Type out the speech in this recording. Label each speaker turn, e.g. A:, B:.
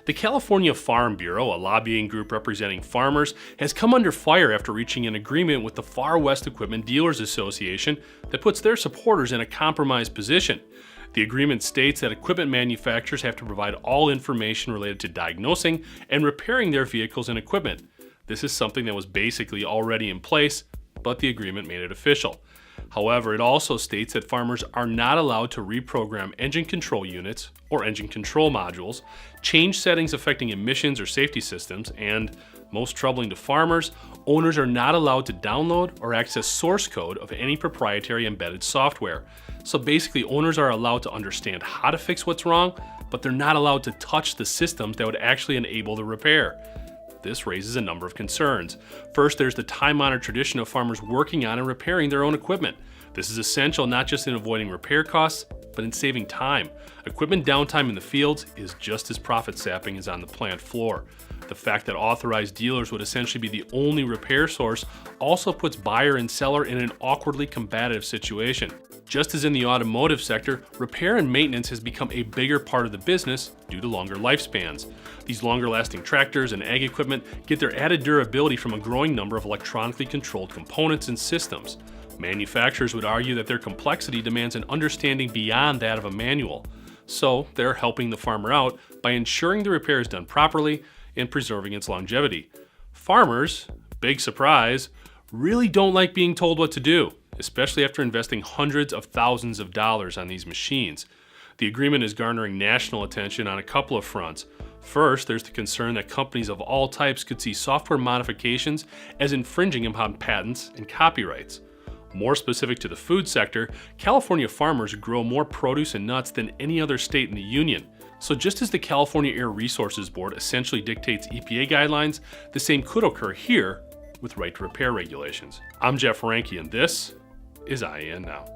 A: The California Farm Bureau, a lobbying group representing farmers, has come under fire after reaching an agreement with the Far West Equipment Dealers Association that puts their supporters in a compromised position. The agreement states that equipment manufacturers have to provide all information related to diagnosing and repairing their vehicles and equipment. This is something that was basically already in place, but the agreement made it official. However, it also states that farmers are not allowed to reprogram engine control units or engine control modules, change settings affecting emissions or safety systems, and, most troubling to farmers, owners are not allowed to download or access source code of any proprietary embedded software. So basically, owners are allowed to understand how to fix what's wrong, but they're not allowed to touch the systems that would actually enable the repair. This raises a number of concerns. First, there's the time-honored tradition of farmers working on and repairing their own equipment. This is essential not just in avoiding repair costs, but in saving time. Equipment downtime in the fields is just as profit-sapping as on the plant floor. The fact that authorized dealers would essentially be the only repair source also puts buyer and seller in an awkwardly combative situation. Just as in the automotive sector, repair and maintenance has become a bigger part of the business due to longer lifespans. These longer-lasting tractors and ag equipment get their added durability from a growing number of electronically controlled components and systems. Manufacturers would argue that their complexity demands an understanding beyond that of a manual. So they're helping the farmer out by ensuring the repair is done properly and preserving its longevity. Farmers, big surprise, really don't like being told what to do, especially after investing hundreds of thousands of dollars on these machines. The agreement is garnering national attention on a couple of fronts. First, there's the concern that companies of all types could see software modifications as infringing upon patents and copyrights. More specific to the food sector, California farmers grow more produce and nuts than any other state in the union. So just as the California Air Resources Board essentially dictates EPA guidelines, the same could occur here with right to repair regulations. I'm Jeff Ranke, and this is IEN Now.